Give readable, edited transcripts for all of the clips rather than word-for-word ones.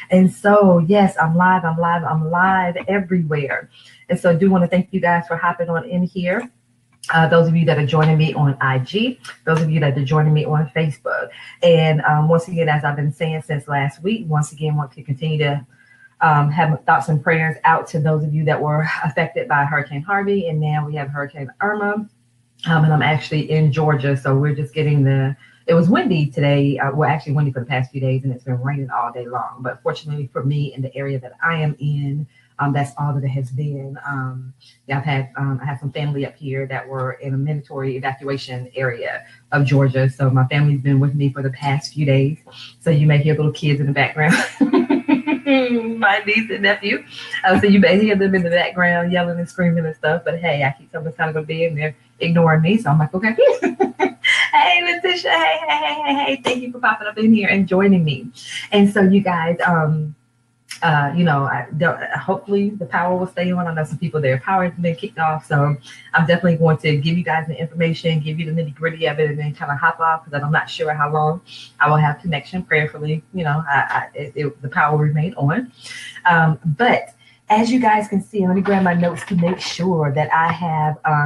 And so, yes, I'm live everywhere. And so I do want to thank you guys for hopping on in here. Those of you that are joining me on IG, those of you that are joining me on Facebook. And once again, as I've been saying since last week, once again, want to continue to have thoughts and prayers out to those of you that were affected by Hurricane Harvey. And now we have Hurricane Irma. And I'm actually in Georgia. So we're just getting it was windy today. Well, actually windy for the past few days, and it's been raining all day long. But fortunately for me in the area that I am in, that's all that it has been. I had some family up here that were in a mandatory evacuation area of Georgia. So my family's been with me for the past few days. So you may hear little kids in the background. My niece and nephew. So you may hear them in the background yelling and screaming and stuff. But hey, I keep telling them it's time to go to bed and they're ignoring me. So I'm like, okay. Hey, Letitia. Hey. Thank you for popping up in here and joining me. And so you guys, hopefully the power will stay on. I know some people, their power has been kicked off. So I'm definitely going to give you guys the information, give you the nitty gritty of it, and then kind of hop off because I'm not sure how long I will have connection. Prayerfully, the power will remain on. But as you guys can see, let me grab my notes to make sure that I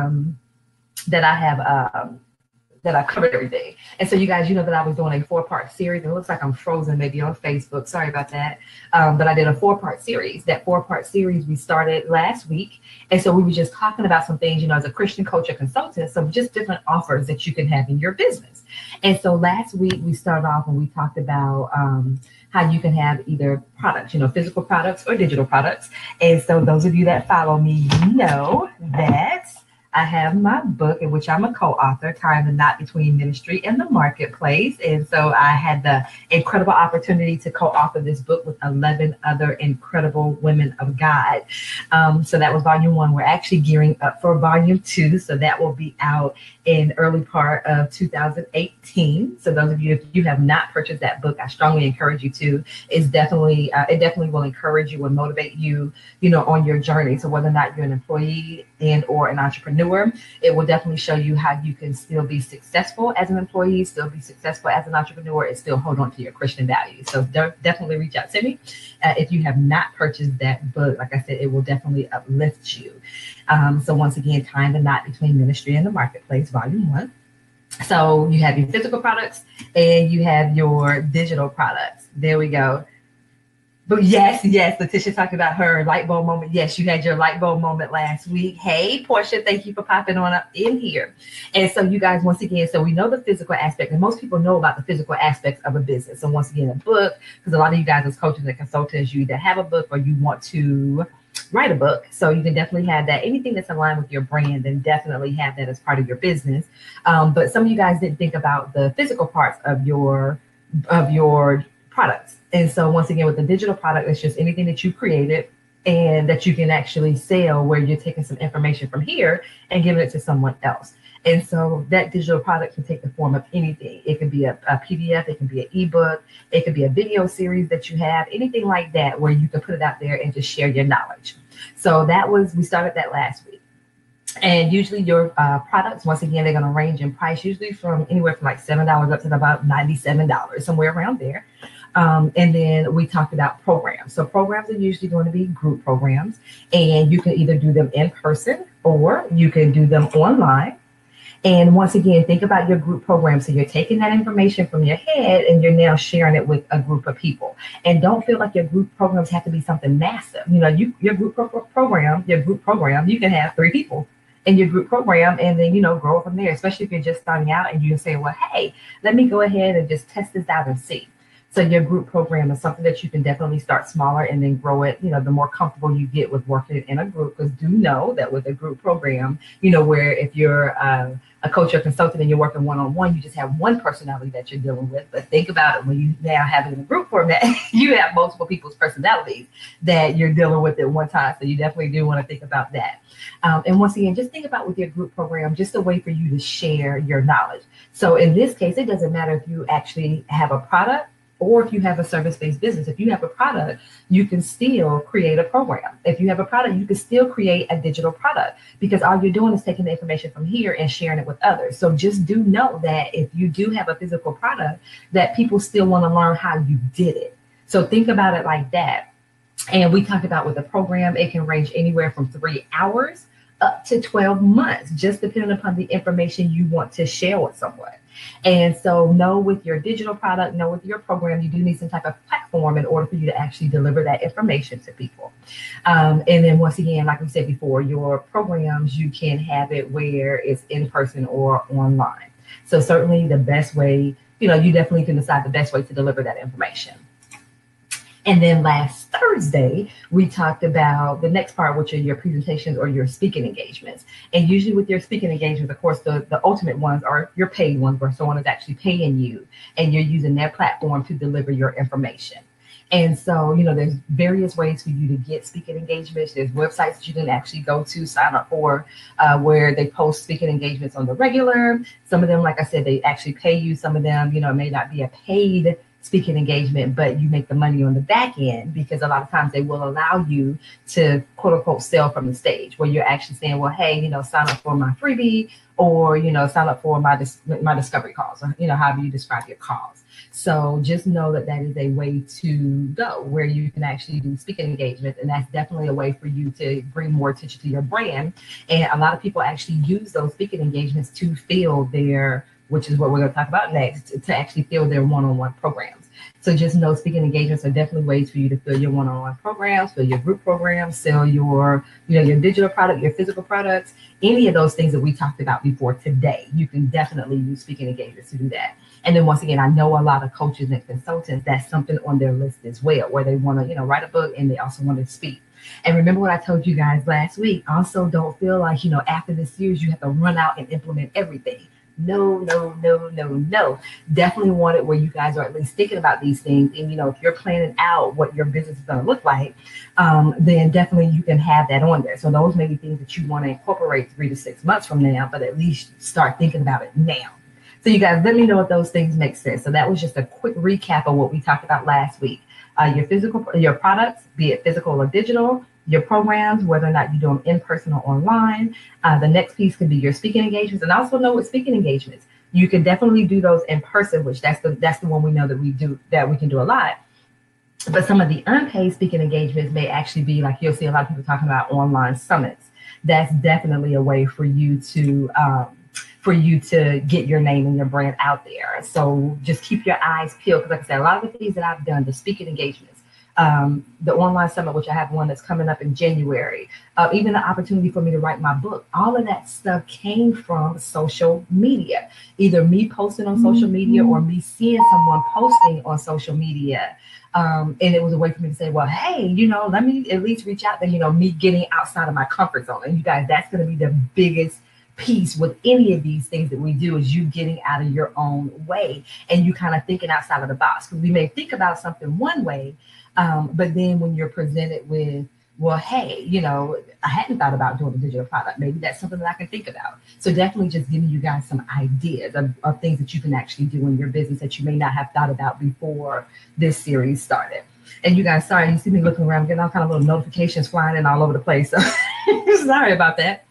covered everything. And so you guys, you know that I was doing a 4-part series. And it looks like I'm frozen maybe on Facebook. Sorry about that. But I did a 4-part series. That 4-part series we started last week. And so we were just talking about some things, as a Christian coach or consultant, some just different offers that you can have in your business. And so last week we started off and we talked about how you can have either products, physical products or digital products. And so those of you that follow me, you know that I have my book in which I'm a co-author, Tying the Knot Between Ministry and the Marketplace. And so I had the incredible opportunity to co-author this book with 11 other incredible women of God. So that was volume 1. We're actually gearing up for volume 2. So that will be out in early part of 2018. So those of you, if you have not purchased that book, I strongly encourage you to. It definitely will encourage you and motivate you, on your journey. So whether or not you're an employee and or an entrepreneur, it will definitely show you how you can still be successful as an employee, still be successful as an entrepreneur, and still hold on to your Christian values. So definitely reach out to me. If you have not purchased that book, like I said, it will definitely uplift you. So once again, Tying the Knot Between Ministry and the Marketplace, volume 1. So you have your physical products and you have your digital products. There we go. But yes, Letitia talked about her light bulb moment. Yes, you had your light bulb moment last week. Hey, Portia, thank you for popping on up in here. And so you guys, once again, so we know the physical aspect, and most people know about the physical aspects of a business. So once again, a book, because a lot of you guys as coaches and consultants, you either have a book or you want to write a book. So you can definitely have that. Anything that's aligned with your brand, then definitely have that as part of your business. But some of you guys didn't think about the physical parts of your products. And so once again, with the digital product, it's just anything that you created and that you can actually sell, where you're taking some information from here and giving it to someone else. And so that digital product can take the form of anything. It can be a PDF, it can be an ebook, it could be a video series that you have, anything like that, where you can put it out there and just share your knowledge. So we started that last week. And usually your products, once again, they're going to range in price, usually from anywhere from like $7 up to about $97, somewhere around there. And then we talked about programs. So programs are usually going to be group programs, and you can either do them in person or you can do them online. And once again, think about your group program. So you're taking that information from your head and you're now sharing it with a group of people. And don't feel like your group programs have to be something massive. Your group program, you can have 3 people in your group program and then, grow from there, especially if you're just starting out and you say, well, hey, let me go ahead and just test this out and see. So your group program is something that you can definitely start smaller and then grow it, the more comfortable you get with working in a group. Because do know that with a group program, where if you're a coach or consultant and you're working one-on-one, you just have one personality that you're dealing with. But think about it, when you now have it in a group format, you have multiple people's personalities that you're dealing with at one time. So you definitely do want to think about that. And once again, just think about with your group program, just a way for you to share your knowledge. So in this case, it doesn't matter if you actually have a product or if you have a service-based business. If you have a product, you can still create a program. If you have a product, you can still create a digital product, because all you're doing is taking the information from here and sharing it with others. So just do know that if you do have a physical product, that people still want to learn how you did it. So think about it like that. And we talked about with a program, it can range anywhere from 3 hours up to 12 months, just depending upon the information you want to share with someone. And so know with your digital product, know with your program, you do need some type of platform in order for you to actually deliver that information to people. And then once again, like we said before, your programs, you can have it where it's in person or online. So certainly the best way, you definitely can decide the best way to deliver that information. And then last Thursday, we talked about the next part, which are your presentations or your speaking engagements. And usually with your speaking engagements, of course, the ultimate ones are your paid ones where someone is actually paying you and you're using their platform to deliver your information. And so, there's various ways for you to get speaking engagements. There's websites that you can actually go to sign up for where they post speaking engagements on the regular. Some of them, like I said, they actually pay you. Some of them, may not be a paid speaking engagement, but you make the money on the back end because a lot of times they will allow you to quote unquote sell from the stage where you're actually saying, well, hey, sign up for my freebie or, sign up for my discovery calls or, however you describe your calls. So just know that that is a way to go where you can actually do speaking engagements. And that's definitely a way for you to bring more attention to your brand. And a lot of people actually use those speaking engagements to fill their, which is what we're going to talk about next, to actually fill their one-on-one programs. So just know speaking engagements are definitely ways for you to fill your one-on-one programs, fill your group programs, sell your, your digital product, your physical products, any of those things that we talked about before today. You can definitely use speaking engagements to do that. And then once again, I know a lot of coaches and consultants, that's something on their list as well, where they want to, write a book and they also want to speak. And remember what I told you guys last week. Also, don't feel like, after this series, you have to run out and implement everything. No. Definitely want it where you guys are at least thinking about these things. And, if you're planning out what your business is going to look like, then definitely you can have that on there. So those may be things that you want to incorporate 3 to 6 months from now, but at least start thinking about it now. So you guys, let me know if those things make sense. So that was just a quick recap of what we talked about last week. Your products, be it physical or digital, your programs, whether or not you do them in person or online. The next piece could be your speaking engagements. And also know with speaking engagements, you can definitely do those in person, which that's the one we know that we can do a lot. But some of the unpaid speaking engagements may actually be like you'll see a lot of people talking about online summits. That's definitely a way for you to get your name and your brand out there. So just keep your eyes peeled. Because like I said, a lot of the things that I've done, the speaking engagements, the online summit, which I have one that's coming up in January, even the opportunity for me to write my book, all of that stuff came from social media, either me posting on social media or me seeing someone posting on social media. And it was a way for me to say, well, hey, let me at least reach out there, me getting outside of my comfort zone. And you guys, that's going to be the biggest piece with any of these things that we do is you getting out of your own way and you kind of thinking outside of the box. Because we may think about something one way, but then when you're presented with, well, hey, I hadn't thought about doing a digital product. Maybe that's something that I can think about. So definitely just giving you guys some ideas of things that you can actually do in your business that you may not have thought about before this series started. And you guys, sorry, you see me looking around, getting all kind of little notifications flying in all over the place. So sorry about that.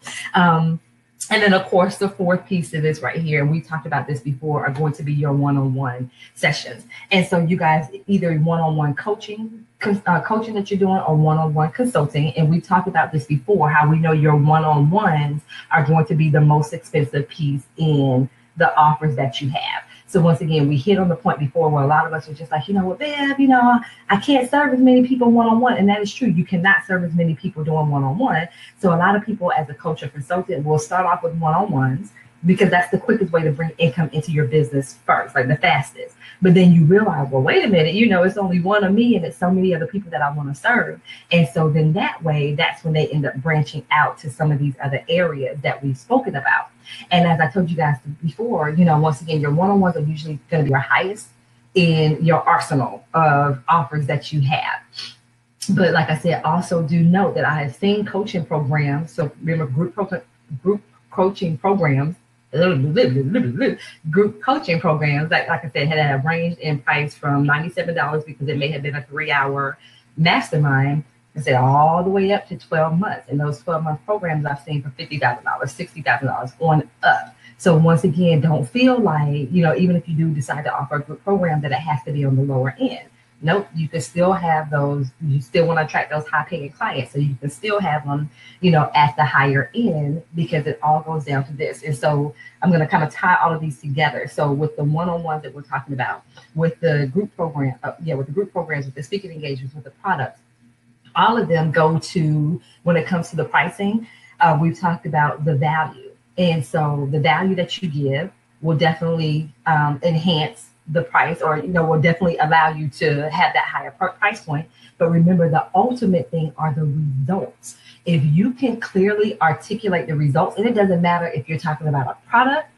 And then, of course, the fourth piece of this right here, and we talked about this before, are going to be your one-on-one sessions. And so you guys, either one-on-one coaching that you're doing or one-on-one consulting. And we talked about this before, how we know your one-on-ones are going to be the most expensive piece in the offers that you have. So once again, we hit on the point before where a lot of us are just like, what, Bev, I can't serve as many people one-on-one. And that is true. You cannot serve as many people doing one-on-one. So a lot of people as a coach or consultant will start off with one-on-ones because that's the quickest way to bring income into your business first, like the fastest. But then you realize, well, wait a minute, it's only one of me and it's so many other people that I want to serve. And so then that way, that's when they end up branching out to some of these other areas that we've spoken about. And as I told you guys before, once again, your one-on-ones are usually going to be your highest in your arsenal of offers that you have. But like I said, also do note that I have seen coaching programs. So remember group coaching programs, group coaching programs, like I said, had ranged in price from $97 because it may have been a 3-hour mastermind, I said all the way up to 12 months. And those 12-month programs I've seen for $50,000, $60,000 on up. So once again, don't feel like, even if you do decide to offer a group program, that it has to be on the lower end. Nope, you can still have those. You still want to attract those high paying clients. So you can still have them, at the higher end, because it all goes down to this. And so I'm going to kind of tie all of these together. So with the one-on-ones that we're talking about, with the group program, with the group programs, with the speaking engagements, with the products, all of them go to, when it comes to the pricing, we've talked about the value. And so the value that you give will definitely enhance the price, or will definitely allow you to have that higher price point. But remember, the ultimate thing are the results. If you can clearly articulate the results, and it doesn't matter if you're talking about a product,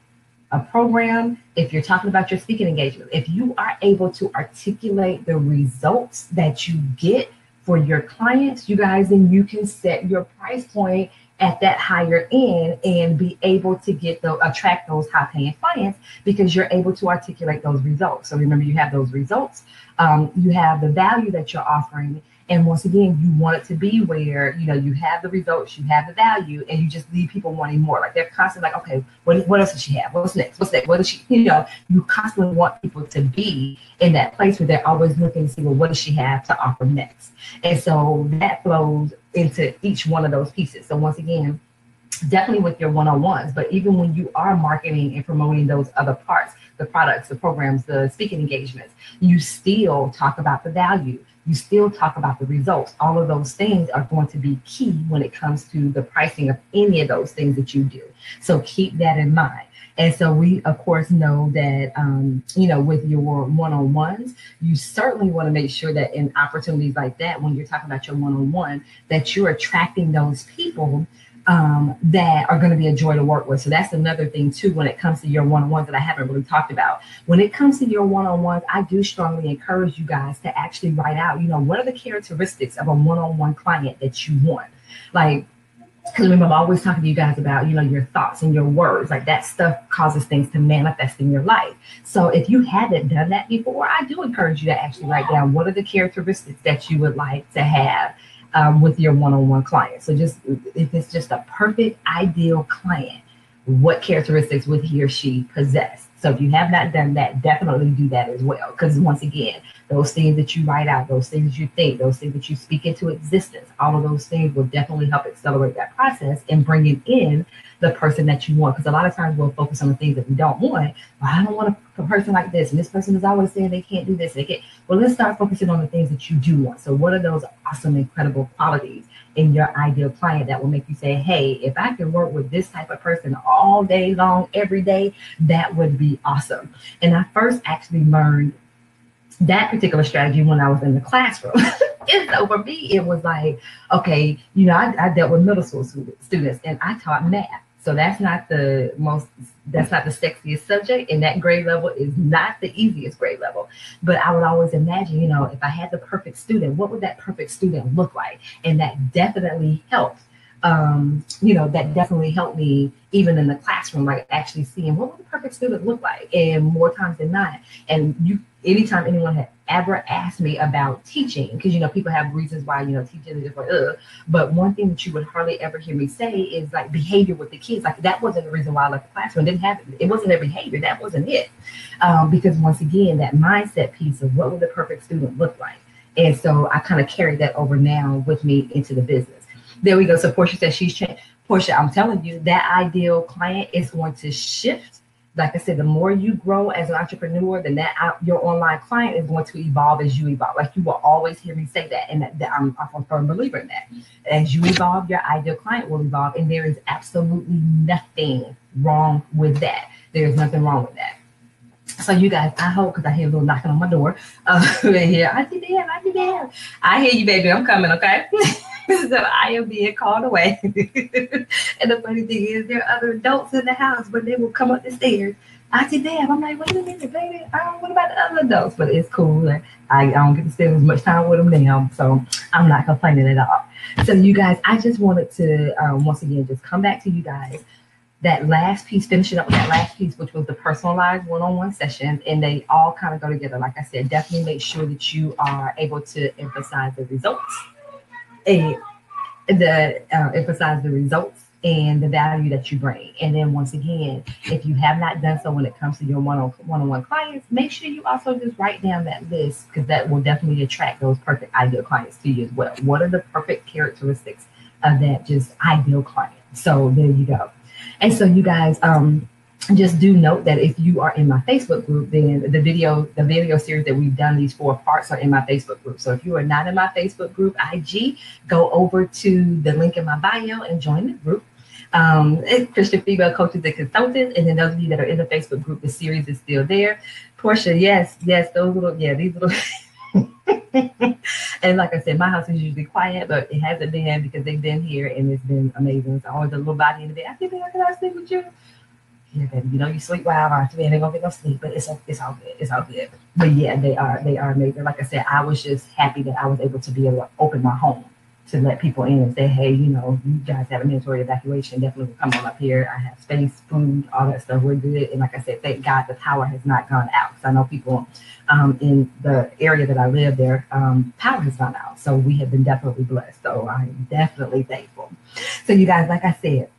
a program, if you're talking about your speaking engagement, if you are able to articulate the results that you get for your clients, you guys, then you can set your price point at that higher end and be able to attract those high paying clients, because you're able to articulate those results. So remember, you have those results, you have the value that you're offering. And once again, you want it to be where, you have the results, you have the value, and you just leave people wanting more. Like they're constantly like, okay, what else does she have? What's next? What's next? What does she, you constantly want people to be in that place where they're always looking to see, well, what does she have to offer next? And so that flows into each one of those pieces. So once again, definitely with your one-on-ones, but even when you are marketing and promoting those other parts, the products, the programs, the speaking engagements, you still talk about the value. You still talk about the results. All of those things are going to be key when it comes to the pricing of any of those things that you do. So keep that in mind. And so we, of course, know that, with your one-on-ones, you certainly want to make sure that in opportunities like that, when you're talking about your one-on-one, that you're attracting those people that are going to be a joy to work with. So that's another thing too, when it comes to your one-on-ones that I haven't really talked about. When it comes to your one-on-ones, I do strongly encourage you guys to actually write out, what are the characteristics of a one-on-one client that you want? Like, because remember, I'm always talking to you guys about, your thoughts and your words. Like that stuff causes things to manifest in your life. So if you haven't done that before, I do encourage you to actually write down what are the characteristics that you would like to have with your one-on-one client. So just if it's just a perfect ideal client, what characteristics would he or she possess? So if you have not done that, definitely do that as well. Because once again, those things that you write out, those things you think, those things that you speak into existence, all of those things will definitely help accelerate that process and bringing in the person that you want. Because a lot of times we'll focus on the things that we don't want. Well, I don't want a person like this, and this person is always saying they can't do this. They can't. Well, let's start focusing on the things that you do want. So what are those awesome, incredible qualities in your ideal client that will make you say, hey, if I can work with this type of person all day long, every day, that would be awesome. And I first actually learned that particular strategy when I was in the classroom. And so for me, it was like, okay, I dealt with middle school students and I taught math. So that's not the sexiest subject, and that grade level is not the easiest grade level. But I would always imagine, if I had the perfect student, what would that perfect student look like? And that definitely helped. That definitely helped me even in the classroom, like actually seeing what would the perfect student look like. And more times than not, anytime anyone had ever asked me about teaching, because people have reasons why teaching is just like but one thing that you would hardly ever hear me say is like behavior with the kids. Like that wasn't the reason why I left the classroom. It wasn't their behavior. That wasn't it. Because once again, that mindset piece of what would the perfect student look like. And so I kind of carried that over now with me into the business. There we go. So Portia says she's changed. Portia, I'm telling you, that ideal client is going to shift. Like I said, the more you grow as an entrepreneur, then your online client is going to evolve as you evolve. Like you will always hear me say that, and that I'm a firm believer in that. As you evolve, your ideal client will evolve, and there is absolutely nothing wrong with that. There is nothing wrong with that. So you guys, I hope, because I hear a little knocking on my door here. Auntie Dan. I hear you, baby. I'm coming, okay? So I am being called away. And the funny thing is, there are other adults in the house, but they will come up the stairs. Auntie Dan. I'm like, wait a minute, baby. What about the other adults? But it's cool. I don't get to spend as much time with them now, so I'm not complaining at all. So you guys, I just wanted to, once again, just come back to you guys. That last piece, finishing up with that last piece, which was the personalized one-on-one sessions, and they all kind of go together. Like I said, definitely make sure that you are able to emphasize the results, emphasize the results and the value that you bring. And then once again, if you have not done so when it comes to your one-on-one clients, make sure you also just write down that list, because that will definitely attract those perfect ideal clients to you as well. What are the perfect characteristics of that just ideal client? So there you go. And so you guys, just do note that if you are in my Facebook group, then the video series that we've done, these 4 parts, are in my Facebook group. So if you are not in my Facebook group, IG, go over to the link in my bio and join the group. Christian Female Coaches and Consultants. And then those of you that are in the Facebook group, the series is still there. Portia, yes, those little, these little. And like I said, my house is usually quiet, but it hasn't been, because they've been here and it's been amazing. So always a little body in the bed. I think I can sleep with you. Yeah, baby, you know you sleep well. They ain't gonna get no sleep, but it's all good. It's all good. But yeah, they are amazing. Like I said, I was just happy that I was able to be able to open my home to let people in and say, hey, you know, you guys have a mandatory evacuation. Definitely come on up here. I have space, food, all that stuff. We're good. And like I said, thank God the power has not gone out. So I know people in the area that I live there, power has gone out. So we have been definitely blessed. So I'm definitely thankful. So you guys, like I said,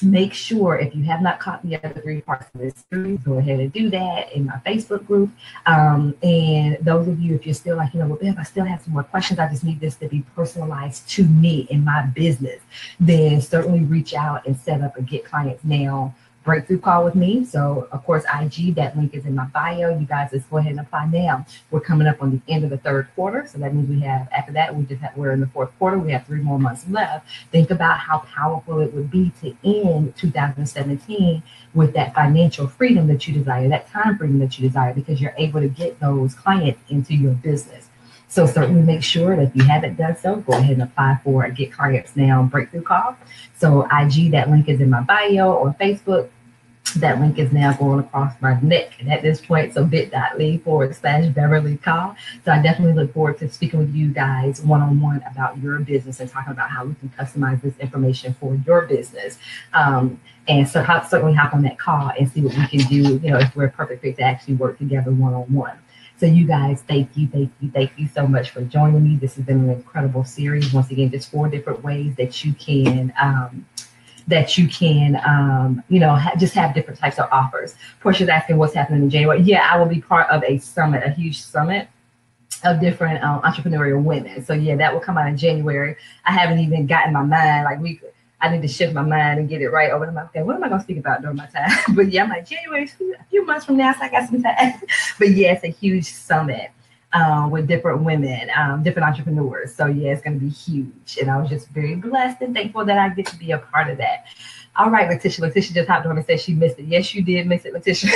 make sure, if you have not caught the other 3 parts of this series, go ahead and do that in my Facebook group. And those of you, if you're still like, you know, well, Bev, I still have some more questions, I just need this to be personalized to me in my business, then certainly reach out and set up a Get Clients Now breakthrough call with me. So of course, IG, that link is in my bio. You guys just go ahead and apply now. We're coming up on the end of the 3rd quarter. So that means we have, after that, we're in the 4th quarter. We have 3 more months left. Think about how powerful it would be to end 2017 with that financial freedom that you desire, that time freedom that you desire, because you're able to get those clients into your business. So certainly make sure that if you haven't done so, go ahead and apply for a Get Clients Now breakthrough call. So IG, that link is in my bio, or Facebook. That link is now going across my neck. And at this point, so bit.ly/Beverly Call. So I definitely look forward to speaking with you guys one-on-one about your business and talking about how we can customize this information for your business. And so certainly hop on that call and see what we can do, you know, if we're a perfect fit to actually work together one-on-one. So you guys, thank you so much for joining me. This has been an incredible series. Once again, just 4 different ways that you can you know, just have different types of offers. Portia's asking what's happening in January. Yeah, I will be part of a summit, a huge summit of different entrepreneurial women. So yeah, that will come out in January. I haven't even gotten my mind, like I need to shift my mind and get it right over. I'm like, okay, what am I going to speak about during my time? But yeah, I'm like, January, a few months from now, so I got some time. But yeah, it's a huge summit with different women, different entrepreneurs. So yeah, it's going to be huge. And I was just very blessed and thankful that I get to be a part of that. All right, Letitia. Letitia just hopped on and said she missed it. Yes, you did miss it, Letitia.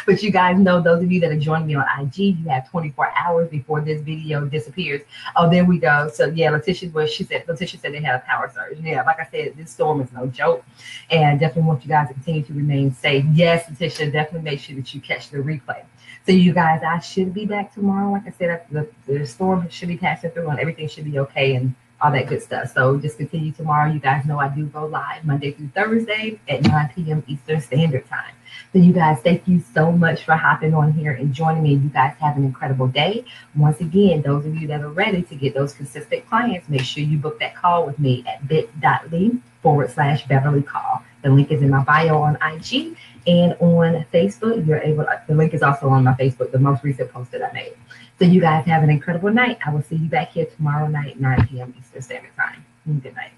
But you guys know, those of you that are joining me on IG, you have 24 hours before this video disappears. Oh, there we go. So yeah, Letitia said they had a power surge. Yeah, like I said, this storm is no joke. And I definitely want you guys to continue to remain safe. Yes, Letitia, definitely make sure that you catch the replay. So you guys, I should be back tomorrow. Like I said, the storm should be passing through and everything should be okay and all that good stuff. So just continue tomorrow. You guys know I do go live Monday through Thursday at 9 p.m. Eastern Standard Time. So you guys, thank you so much for hopping on here and joining me. You guys have an incredible day. Once again, those of you that are ready to get those consistent clients, make sure you book that call with me at bit.ly/Beverly Call. The link is in my bio on IG and on Facebook. The link is also on my Facebook, the most recent post that I made. So you guys have an incredible night. I will see you back here tomorrow night, 9 p.m. Eastern Standard Time. Good night.